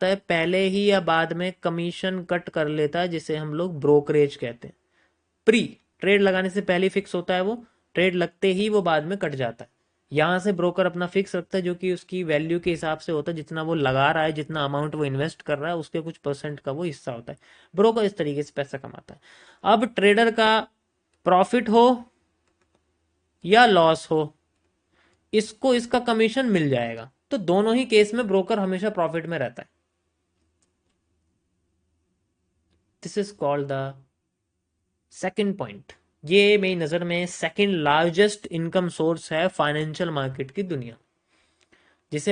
सकता है पहले ही या बाद में कमीशन कट कर लेता है, जिसे हम लोग ब्रोकरेज कहते हैं। प्री ट्रेड लगाने से पहले फिक्स होता है वो, ट्रेड लगते ही वो बाद में कट जाता है। यहाँ से ब्रोकर अपना फिक्स रखता है, जो कि उसकी वैल्यू के हिसाब से होता है, जितना वो लगा रहा है, जितना अमाउंट वो इन्वेस्ट कर रहा है, उसके कुछ परसेंट का वो हिस्सा होता है। ब्रोकर इस तरीके से पैसा कमाता है। अब ट्रेडर का प्रॉफिट हो या लॉस हो, इसको इसका कमीशन मिल जाएगा। तो दोनों ही केस में ब्रोकर हमेशा प्रॉफिट में रहता है। This is called the second point. ये मेरी नज़र में सेकंड लार्जेस्ट इनकम सोर्स है फाइनेंशियल मार्केट की दुनिया, जिस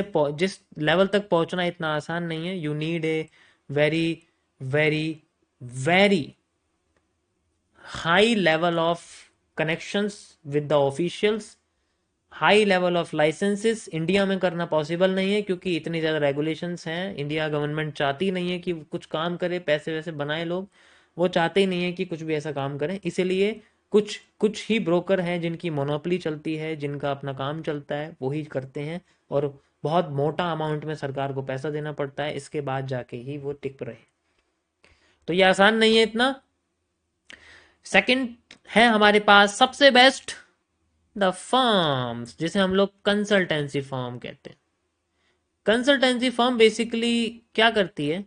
लेवल तक पहुंचना इतना आसान नहीं है। You need a very very very high level of connections with the officials, high level of licences. India में करना पॉसिबल नहीं है, क्योंकि इतनी ज़्यादा रेगुलेशंस हैं। इंडिया गवर्नमेंट चाहती नहीं है कि कुछ काम करे, पैसे वैसे बनाए लोग, वो चाहते ही नहीं है कि कुछ भी ऐसा काम करें। इसीलिए कुछ कुछ ही ब्रोकर हैं जिनकी मोनोपोली चलती है, जिनका अपना काम चलता है, वही करते हैं। और बहुत मोटा अमाउंट में सरकार को पैसा देना पड़ता है, इसके बाद जाके ही वो टिक रहे। तो ये आसान नहीं है इतना। सेकंड है हमारे पास सबसे बेस्ट, द फर्म्स, जिसे हम लोग कंसल्टेंसी फर्म कहते हैं। कंसल्टेंसी फर्म बेसिकली क्या करती है,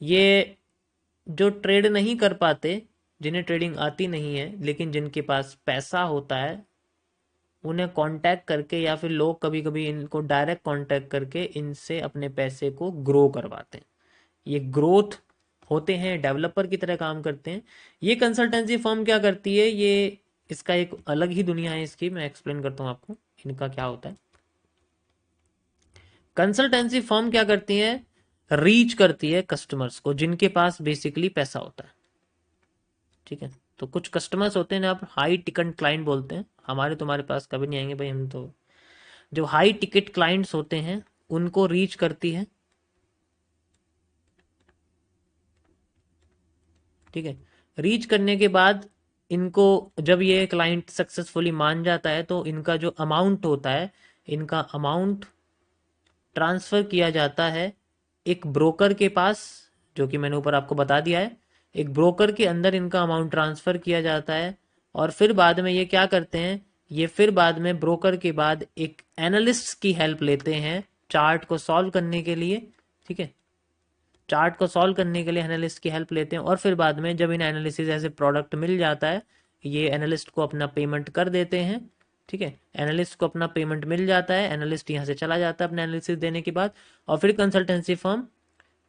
ये जो ट्रेड नहीं कर पाते, जिन्हें ट्रेडिंग आती नहीं है, लेकिन जिनके पास पैसा होता है, उन्हें कांटेक्ट करके या फिर लोग कभी कभी इनको डायरेक्ट कांटेक्ट करके इनसे अपने पैसे को ग्रो करवाते हैं। ये ग्रोथ होते हैं, डेवलपर की तरह काम करते हैं। ये कंसल्टेंसी फर्म क्या करती है, ये इसका एक अलग ही दुनिया है इसकी, मैं एक्सप्लेन करता हूँ आपको इनका क्या होता है। कंसल्टेंसी फर्म क्या करती है, रीच करती है कस्टमर्स को जिनके पास बेसिकली पैसा होता है। ठीक है, तो कुछ कस्टमर्स होते हैं ना, आप हाई टिकट क्लाइंट बोलते हैं, हमारे तुम्हारे पास कभी नहीं आएंगे भाई, हम तो जो हाई टिकट क्लाइंट्स होते हैं उनको रीच करती है। ठीक है, रीच करने के बाद इनको, जब ये क्लाइंट सक्सेसफुली मान जाता है, तो इनका जो अमाउंट होता है, इनका अमाउंट ट्रांसफ़र किया जाता है एक ब्रोकर के पास, जो कि मैंने ऊपर आपको बता दिया है। एक ब्रोकर के अंदर इनका अमाउंट ट्रांसफ़र किया जाता है, और फिर बाद में ये क्या करते हैं, ये फिर बाद में ब्रोकर के बाद एक एनालिस्ट की हेल्प लेते हैं चार्ट को सॉल्व करने के लिए। ठीक है, चार्ट को सॉल्व करने के लिए एनालिस्ट की हेल्प लेते हैं, और फिर बाद में जब इन एनालिसिस ऐसे प्रोडक्ट मिल जाता है, ये एनालिस्ट को अपना पेमेंट कर देते हैं। ठीक है, एनालिस्ट को अपना पेमेंट मिल जाता है, एनालिस्ट यहाँ से चला जाता है अपना एनालिसिस देने के बाद, और फिर कंसल्टेंसी फर्म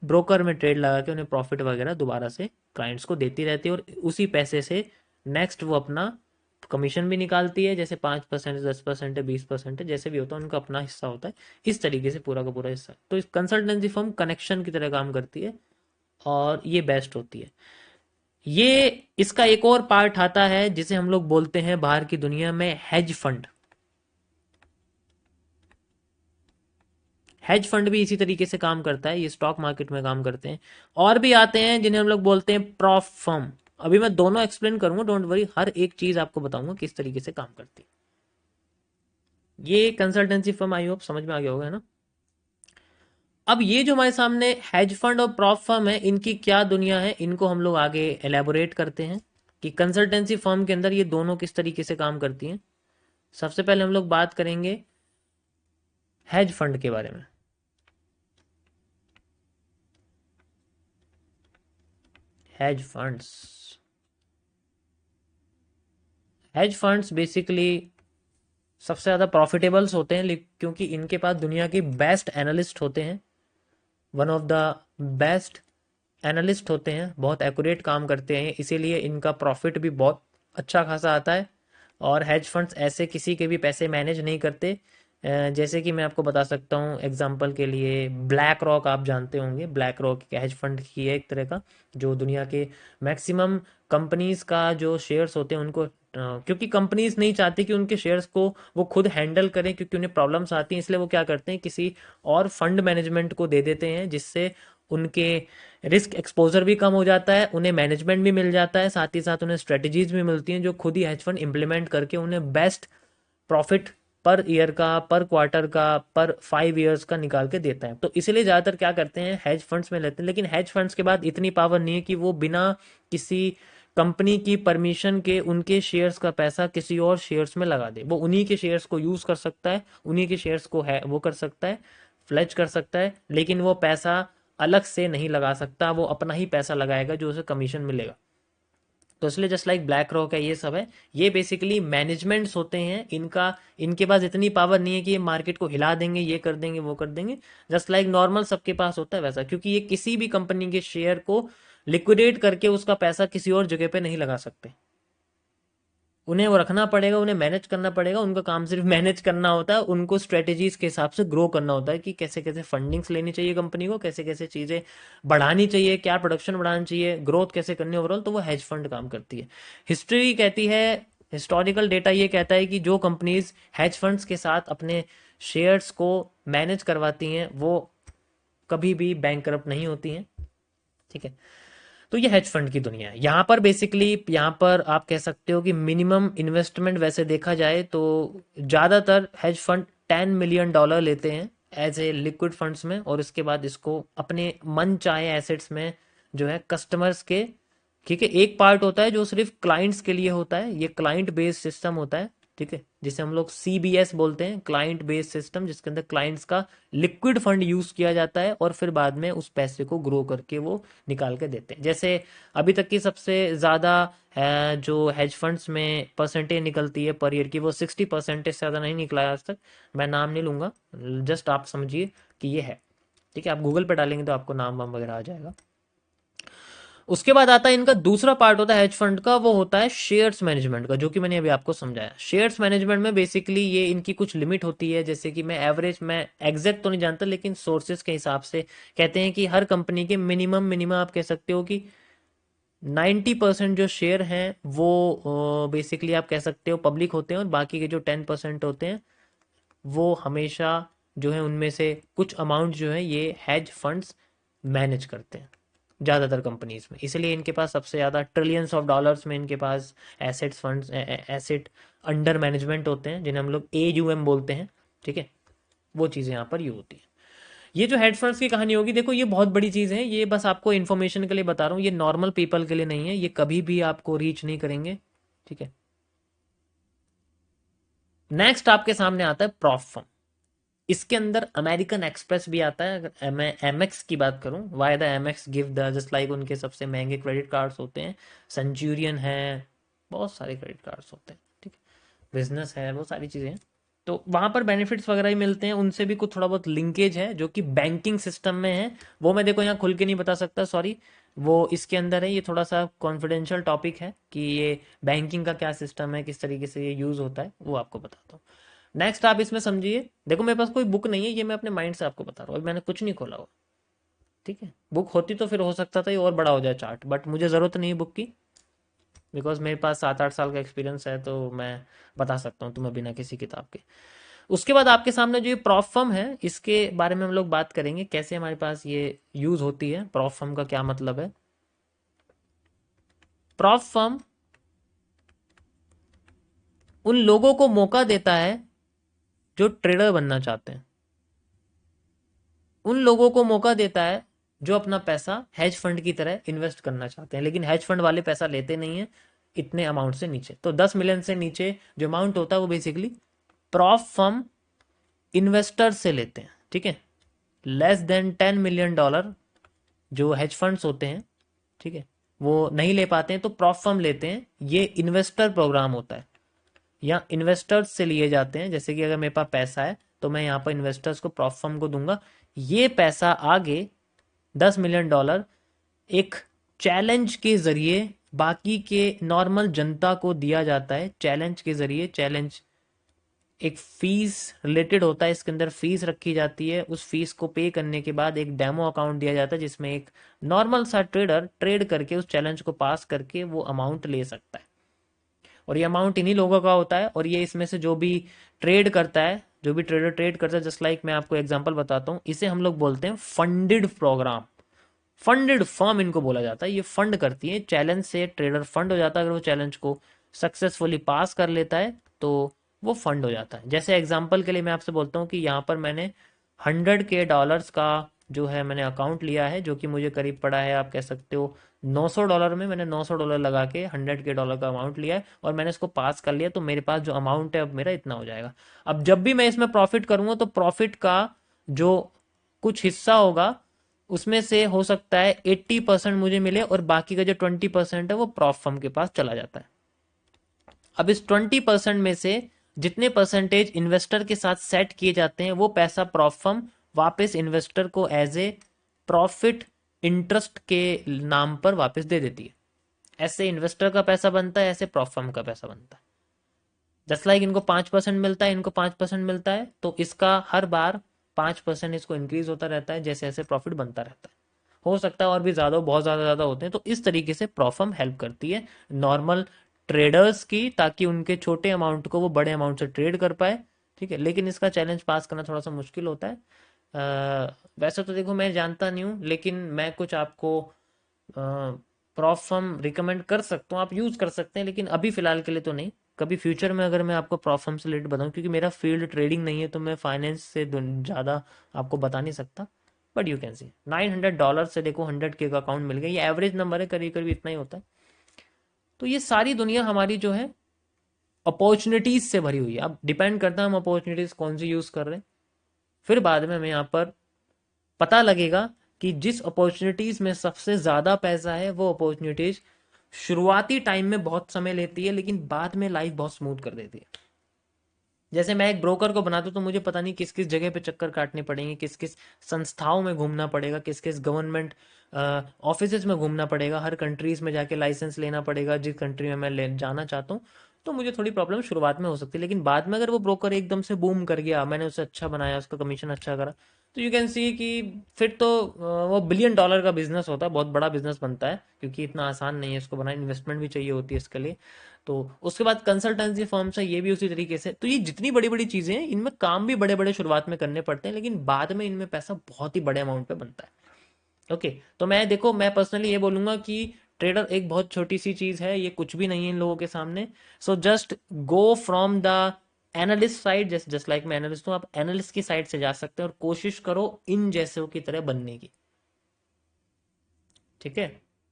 ब्रोकर में ट्रेड लगा के उन्हें प्रॉफिट वगैरह दोबारा से क्लाइंट्स को देती रहती है, और उसी पैसे से नेक्स्ट वो अपना कमीशन भी निकालती है, जैसे 5%, 10% है, 20% है, जैसे भी होता है उनका अपना हिस्सा होता है। इस तरीके से पूरा का पूरा हिस्सा। तो इस कंसल्टेंसी फर्म कनेक्शन की तरह काम करती है, और ये बेस्ट होती है। ये इसका एक और पार्ट आता है जिसे हम लोग बोलते हैं बाहर की दुनिया में हेज फंड। हेज फंड भी इसी तरीके से काम करता है, ये स्टॉक मार्केट में काम करते हैं। और भी आते हैं जिन्हें हम लोग बोलते हैं प्रॉफ फर्म। अभी मैं दोनों एक्सप्लेन करूंगा, डोंट वरी, हर एक चीज आपको बताऊंगा किस तरीके से काम करती है। ये कंसल्टेंसी फर्म आई होप समझ में आ गया होगा, है ना। अब ये जो हमारे सामने हेज फंड और प्रॉप फर्म है, इनकी क्या दुनिया है, इनको हम लोग आगे एलेबोरेट करते हैं कि कंसल्टेंसी फर्म के अंदर ये दोनों किस तरीके से काम करती हैं। सबसे पहले हम लोग बात करेंगे हेज फंड के बारे में। Hedge funds, hedge funds basically सबसे ज़्यादा प्रॉफिटेबल्स होते हैं, क्योंकि इनके पास दुनिया के बेस्ट एनालिस्ट होते हैं, one of the best analyst होते हैं, बहुत एक्यूरेट काम करते हैं, इसीलिए इनका प्रॉफिट भी बहुत अच्छा खासा आता है। और हेज फंड्स ऐसे किसी के भी पैसे मैनेज नहीं करते। जैसे कि मैं आपको बता सकता हूँ एग्जांपल के लिए, ब्लैक रॉक आप जानते होंगे, ब्लैक रॉक हेज फंड की है एक तरह का, जो दुनिया के मैक्सिमम कंपनीज का जो शेयर्स होते हैं उनको, क्योंकि कंपनीज नहीं चाहती कि उनके शेयर्स को वो खुद हैंडल करें, क्योंकि उन्हें प्रॉब्लम्स आती हैं, इसलिए वो क्या करते हैं, किसी और फंड मैनेजमेंट को दे देते हैं, जिससे उनके रिस्क एक्सपोजर भी कम हो जाता है, उन्हें मैनेजमेंट भी मिल जाता है, साथ ही साथ उन्हें स्ट्रेटजीज भी मिलती हैं जो खुद ही हेज फंड इंप्लीमेंट करके उन्हें बेस्ट प्रॉफिट पर ईयर का, पर क्वार्टर का, पर 5 ईयर्स का निकाल के देता है। तो इसलिए ज़्यादातर क्या करते हैं, हेज फंड्स में लेते हैं। लेकिन हेज फंड्स के बाद इतनी पावर नहीं है कि वो बिना किसी कंपनी की परमिशन के उनके शेयर्स का पैसा किसी और शेयर्स में लगा दे। वो उन्हीं के शेयर्स को यूज़ कर सकता है, उन्हीं के शेयर्स को है वो कर सकता है, फ्लेज कर सकता है, लेकिन वो पैसा अलग से नहीं लगा सकता। वो अपना ही पैसा लगाएगा जो उसे कमीशन मिलेगा। तो इसलिए जस्ट लाइक ब्लैक रॉक है, ये सब है, ये बेसिकली मैनेजमेंट्स होते हैं। इनके पास इतनी पावर नहीं है कि ये मार्केट को हिला देंगे, ये कर देंगे, वो कर देंगे। जस्ट लाइक नॉर्मल सबके पास होता है वैसा, क्योंकि ये किसी भी कंपनी के शेयर को लिक्विडेट करके उसका पैसा किसी और जगह पे नहीं लगा सकते। उन्हें वो रखना पड़ेगा, उन्हें मैनेज करना पड़ेगा। उनका काम सिर्फ मैनेज करना होता है, उनको स्ट्रेटेजीज के हिसाब से ग्रो करना होता है कि कैसे कैसे फंडिंग्स लेनी चाहिए कंपनी को, कैसे कैसे चीज़ें बढ़ानी चाहिए, क्या प्रोडक्शन बढ़ाना चाहिए, ग्रोथ कैसे करनी ओवरऑल। तो वो हेज फंड काम करती है। हिस्ट्री कहती है, हिस्टोरिकल डेटा ये कहता है कि जो कंपनीज हेज फंड्स के साथ अपने शेयर्स को मैनेज करवाती हैं वो कभी भी बैंकरप्ट नहीं होती हैं। ठीक है, तो ये हेज फंड की दुनिया है। यहाँ पर बेसिकली, यहाँ पर आप कह सकते हो कि मिनिमम इन्वेस्टमेंट वैसे देखा जाए तो ज़्यादातर हेज फंड $10 मिलियन लेते हैं एज ए लिक्विड फंड्स में, और इसके बाद इसको अपने मन चाहे एसेट्स में जो है कस्टमर्स के, ठीक है, एक पार्ट होता है जो सिर्फ क्लाइंट्स के लिए होता है, ये क्लाइंट बेस्ड सिस्टम होता है। ठीक है, जिसे हम लोग CBS बोलते हैं, क्लाइंट बेस्ड सिस्टम, जिसके अंदर क्लाइंट्स का लिक्विड फंड यूज किया जाता है और फिर बाद में उस पैसे को ग्रो करके वो निकाल के देते हैं। जैसे अभी तक की सबसे ज़्यादा जो हेज फंड्स में परसेंटेज निकलती है पर ईयर की, वो 60% से ज़्यादा नहीं निकला है आज तक। मैं नाम नहीं लूँगा, जस्ट आप समझिए कि ये है। ठीक है, आप गूगल पे डालेंगे तो आपको नाम वाम वगैरह आ जाएगा। उसके बाद आता है इनका दूसरा पार्ट होता है हेज फंड का, वो होता है शेयर्स मैनेजमेंट का, जो कि मैंने अभी आपको समझाया। शेयर्स मैनेजमेंट में बेसिकली ये इनकी कुछ लिमिट होती है, जैसे कि मैं एग्जैक्ट तो नहीं जानता, लेकिन सोर्सेज के हिसाब से कहते हैं कि हर कंपनी के मिनिमम मिनिमम आप कह सकते हो कि 90% जो शेयर हैं वो बेसिकली आप कह सकते हो पब्लिक होते हैं, और बाकी के जो 10% होते हैं वो हमेशा जो है उनमें से कुछ अमाउंट जो है ये हेज फंड्स मैनेज करते हैं ज़्यादातर कंपनीज में। इसलिए इनके पास सबसे ज़्यादा ट्रिलियंस ऑफ डॉलर्स में इनके पास assets funds, asset under management होते हैं, जिन्हें हम लोग AUM बोलते हैं। ठीक है, वो चीज़ें यहाँ पर ये होती है। ये जो हेड फंड्स की कहानी होगी, देखो ये बहुत बड़ी चीज़ है, ये बस आपको इन्फॉर्मेशन के लिए बता रहा हूँ, ये नॉर्मल पीपल के लिए नहीं है, ये कभी भी आपको रीच नहीं करेंगे। ठीक है, नेक्स्ट आपके सामने आता है प्रॉप फर्म। इसके अंदर अमेरिकन एक्सप्रेस भी आता है। अगर मैं एमएक्स की बात करूं, why the MX give the, just like उनके सबसे महंगे क्रेडिट कार्ड्स होते हैं, सेंचुरियन है, बहुत सारे क्रेडिट कार्ड्स होते हैं। ठीक है, बिजनेस है, बहुत सारी चीज़ें हैं। तो वहाँ पर बेनिफिट्स वगैरह ही मिलते हैं, उनसे भी कुछ थोड़ा बहुत लिंकेज है जो कि बैंकिंग सिस्टम में है। वो मैं देखो यहाँ खुल के नहीं बता सकता, सॉरी, वो इसके अंदर है, ये थोड़ा सा कॉन्फिडेंशियल टॉपिक है कि ये बैंकिंग का क्या सिस्टम है, किस तरीके से ये यूज़ होता है, वो आपको बताता हूँ। नेक्स्ट आप इसमें समझिए, देखो मेरे पास कोई बुक नहीं है, ये मैं अपने माइंड से आपको बता रहा हूँ, अभी मैंने कुछ नहीं खोला हुआ। ठीक है, बुक होती तो फिर हो सकता था ये और बड़ा हो जाए चार्ट, बट मुझे ज़रूरत नहीं है बुक की, बिकॉज मेरे पास 7-8 साल का एक्सपीरियंस है, तो मैं बता सकता हूँ तुम्हें बिना किसी किताब के। उसके बाद आपके सामने जो ये प्रॉप फर्म है, इसके बारे में हम लोग बात करेंगे, कैसे हमारे पास ये यूज़ होती है, प्रॉप फर्म का क्या मतलब है। प्रॉप फर्म उन लोगों को मौका देता है जो ट्रेडर बनना चाहते हैं, उन लोगों को मौका देता है जो अपना पैसा हेज फंड की तरह इन्वेस्ट करना चाहते हैं, लेकिन हेज फंड वाले पैसा लेते नहीं है इतने अमाउंट से नीचे। तो 10 मिलियन से नीचे जो अमाउंट होता है वो बेसिकली प्रॉप फर्म इन्वेस्टर से लेते हैं। ठीक है, less than $10 million जो हेज फंड्स होते हैं, ठीक है, वो नहीं ले पाते हैं, तो प्रॉप फर्म लेते हैं। ये इन्वेस्टर प्रोग्राम होता है, या इन्वेस्टर्स से लिए जाते हैं। जैसे कि अगर मेरे पास पैसा है तो मैं यहाँ पर इन्वेस्टर्स को, प्रॉप फर्म को दूंगा, ये पैसा आगे $10 मिलियन एक चैलेंज के जरिए बाकी के नॉर्मल जनता को दिया जाता है। चैलेंज के जरिए, चैलेंज एक फीस रिलेटेड होता है, इसके अंदर फीस रखी जाती है, उस फीस को पे करने के बाद एक डेमो अकाउंट दिया जाता है, जिसमें एक नॉर्मल सा ट्रेडर ट्रेड करके उस चैलेंज को पास करके वो अमाउंट ले सकता है। और ये अमाउंट इन्हीं लोगों का होता है, और ये इसमें से जो भी ट्रेड करता है, जो भी ट्रेडर ट्रेड करता है, जस्ट लाइक मैं आपको एग्जांपल बताता हूँ, इसे हम लोग बोलते हैं फंडेड प्रोग्राम, फंडेड फर्म इनको बोला जाता है। ये फंड करती है, चैलेंज से ट्रेडर फंड हो जाता है, अगर वो चैलेंज को सक्सेसफुली पास कर लेता है तो वो फंड हो जाता है। जैसे एग्जांपल के लिए मैं आपसे बोलता हूँ कि यहाँ पर मैंने 100 के डॉलर्स का जो है मैंने अकाउंट लिया है, जो कि मुझे करीब पड़ा है, आप कह सकते हो $900 में। मैंने $900 लगा के 100 के डॉलर का अमाउंट लिया है और मैंने इसको पास कर लिया, तो मेरे पास जो अमाउंट है अब मेरा इतना हो जाएगा। अब जब भी मैं इसमें प्रॉफिट करूंगा तो प्रॉफिट का जो कुछ हिस्सा होगा उसमें से हो सकता है 80% मुझे मिले और बाकी का जो 20% है वो प्रॉफ फर्म के पास चला जाता है। अब इस 20% में से जितने परसेंटेज इन्वेस्टर के साथ सेट किए जाते हैं वो पैसा प्रॉफ फर्म वापस इन्वेस्टर को एज ए प्रॉफिट इंटरेस्ट के नाम पर वापस दे देती है। ऐसे इन्वेस्टर का पैसा बनता है, ऐसे प्रॉफ फर्म का पैसा बनता है। जस्ट लाइक इनको 5% मिलता है, इनको 5% मिलता है, तो इसका हर बार 5% इसको इंक्रीज होता रहता है जैसे जैसे प्रॉफिट बनता रहता है। हो सकता है और भी ज्यादा, बहुत ज्यादा ज्यादा होते हैं। तो इस तरीके से प्रॉफर्म हेल्प करती है नॉर्मल ट्रेडर्स की, ताकि उनके छोटे अमाउंट को वो बड़े अमाउंट से ट्रेड कर पाए। ठीक है, लेकिन इसका चैलेंज पास करना थोड़ा सा मुश्किल होता है। वैसे तो देखो मैं जानता नहीं हूँ, लेकिन मैं कुछ आपको प्रॉप फर्म रिकमेंड कर सकता हूँ, आप यूज़ कर सकते हैं, लेकिन अभी फ़िलहाल के लिए तो नहीं। कभी फ्यूचर में अगर मैं आपको प्रॉप फर्म से रिलेटेड बताऊँ, क्योंकि मेरा फील्ड ट्रेडिंग नहीं है, तो मैं फाइनेंस से ज़्यादा आपको बता नहीं सकता। बट यू कैन सी $900 से देखो 100 के का अकाउंट मिल गया, ये एवरेज नंबर है, करीब करीब इतना ही होता है। तो ये सारी दुनिया हमारी जो है अपॉर्चुनिटीज से भरी हुई है। अब डिपेंड करता है हम अपॉर्चुनिटीज कौन सी यूज कर रहे हैं। फिर बाद में हमें यहाँ पर पता लगेगा कि जिस अपॉर्चुनिटीज में सबसे ज्यादा पैसा है वो अपॉर्चुनिटीज शुरुआती टाइम में बहुत समय लेती है, लेकिन बाद में लाइफ बहुत स्मूथ कर देती है। जैसे मैं एक ब्रोकर को बनाता हूँ तो मुझे पता नहीं किस किस जगह पे चक्कर काटने पड़ेंगे, किस किस संस्थाओं में घूमना पड़ेगा, किस किस गवर्नमेंट ऑफिसेज में घूमना पड़ेगा, हर कंट्रीज में जाके लाइसेंस लेना पड़ेगा जिस कंट्री में मैं जाना चाहता हूँ। तो मुझे थोड़ी प्रॉब्लम शुरुआत में हो सकती है, लेकिन बाद में अगर वो ब्रोकर एकदम से बूम कर गया, मैंने उसे अच्छा बनाया, उसका कमीशन अच्छा करा, तो यू कैन सी कि फिर तो वो $1 बिलियन का बिजनेस होता है, बहुत बड़ा बिजनेस बनता है, क्योंकि इतना आसान नहीं है इसको बनाना, इन्वेस्टमेंट भी चाहिए होती है इसके लिए। तो उसके बाद कंसल्टेंसी फर्म्स है, ये भी उसी तरीके से। तो ये जितनी बड़ी बड़ी चीजें हैं इनमें काम भी बड़े बड़े शुरुआत में करने पड़ते हैं, लेकिन बाद में इनमें पैसा बहुत ही बड़े अमाउंट पे बनता है। ओके, तो मैं देखो मैं पर्सनली ये बोलूंगा कि ट्रेडर एक बहुत छोटी सी चीज है, ये कुछ भी नहीं है इन लोगों के सामने। So just go from the analyst side, just just like मैं एनालिस्ट हूँ, आप एनालिस्ट की साइड से जा सकते हैं और कोशिश करो इन जैसों की तरह बनने की। ठीक है,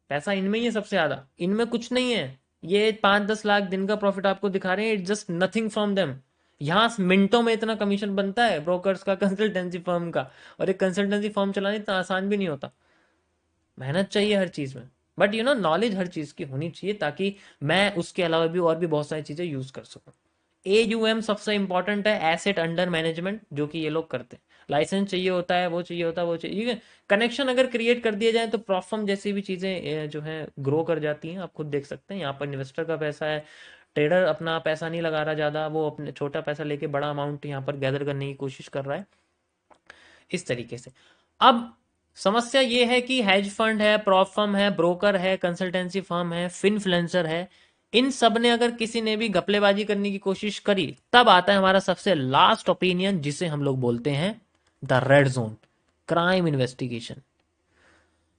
पैसा इनमें ही है सबसे ज्यादा, इनमें कुछ नहीं है। ये 5-10 लाख दिन का प्रॉफिट आपको दिखा रहे हैं, it's just nothing from them. यहाँ मिनटों में इतना कमीशन बनता है ब्रोकर्स का, कंसल्टेंसी फर्म का। और एक कंसल्टेंसी फर्म चलाना इतना आसान भी नहीं होता, मेहनत चाहिए हर चीज में। बट यू नो नॉलेज हर चीज की होनी चाहिए, ताकि मैं उसके अलावा भी और भी बहुत सारी चीजें यूज कर सकूं। AUM सबसे इंपॉर्टेंट है, एसेट अंडर मैनेजमेंट, जो कि ये लोग करते हैं। लाइसेंस चाहिए होता है, वो चाहिए होता है, वो चाहिए। कनेक्शन अगर क्रिएट कर दिए जाए तो प्रॉफर्म जैसी भी चीजें जो है ग्रो कर जाती हैं। आप खुद देख सकते हैं, यहाँ पर इन्वेस्टर का पैसा है, ट्रेडर अपना पैसा नहीं लगा रहा ज्यादा, वो अपने छोटा पैसा लेके बड़ा अमाउंट यहाँ पर गैदर करने की कोशिश कर रहा है, इस तरीके से। अब समस्या ये है कि हेज फंड है, प्रॉप फर्म है, ब्रोकर है, कंसल्टेंसी फर्म है, फिनफ्लुएंसर है, इन सब ने अगर किसी ने भी घपलेबाजी करने की कोशिश करी, तब आता है हमारा सबसे लास्ट ओपिनियन, जिसे हम लोग बोलते हैं the red zone, crime investigation.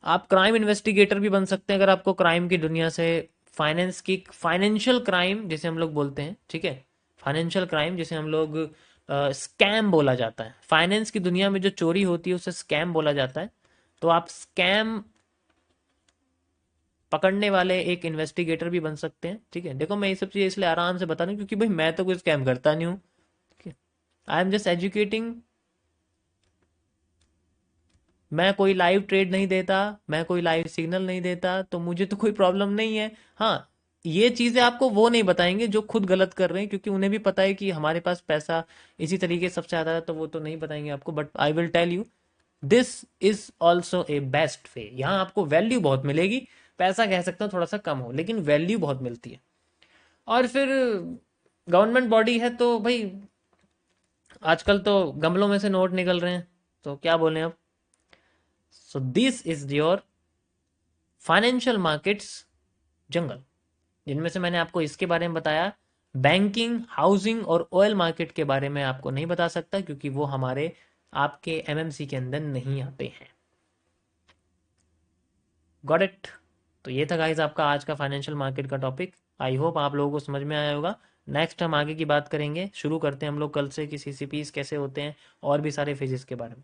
आप क्राइम इन्वेस्टिगेटर भी बन सकते हैं अगर आपको क्राइम की दुनिया से, फाइनेंस की, फाइनेंशियल क्राइम जिसे हम लोग बोलते हैं, ठीक है, फाइनेंशियल क्राइम जिसे हम लोग स्कैम बोला जाता है, फाइनेंस की दुनिया में जो चोरी होती है उसे स्कैम बोला जाता है। तो आप स्कैम पकड़ने वाले एक इन्वेस्टिगेटर भी बन सकते हैं। ठीक है, देखो मैं ये सब चीजें इसलिए आराम से बता रहा हूँ क्योंकि भाई मैं तो कोई स्कैम करता नहीं हूँ। आई एम जस्ट एजुकेटिंग, मैं कोई लाइव ट्रेड नहीं देता, मैं कोई लाइव सिग्नल नहीं देता, तो मुझे तो कोई प्रॉब्लम नहीं है। हाँ, ये चीजें आपको वो नहीं बताएंगे जो खुद गलत कर रहे हैं, क्योंकि उन्हें भी पता है कि हमारे पास पैसा इसी तरीके से सबसे ज्यादा है, तो वो तो नहीं बताएंगे आपको। But I will tell you, this is also a best way. यहाँ आपको वैल्यू बहुत मिलेगी, पैसा कह सकता हूँ थोड़ा सा कम हो, लेकिन वैल्यू बहुत मिलती है। और फिर गवर्नमेंट बॉडी है तो भाई, आजकल तो गमलों में से नोट निकल रहे हैं, तो क्या बोले अब। So this is your financial markets jungle, जिनमें से मैंने आपको इसके बारे में बताया। बैंकिंग, हाउसिंग और ऑयल मार्केट के बारे में आपको नहीं बता सकता, क्योंकि वो हमारे आपके MMC के अंदर नहीं आते हैं। Got it. तो ये था गाइस आपका आज का फाइनेंशियल मार्केट का टॉपिक। आई होप आप लोगों को समझ में आया होगा। नेक्स्ट हम आगे की बात करेंगे, शुरू करते हैं हम लोग कल से कि सीसीपीस कैसे होते हैं और भी सारे फिजिक्स के बारे में।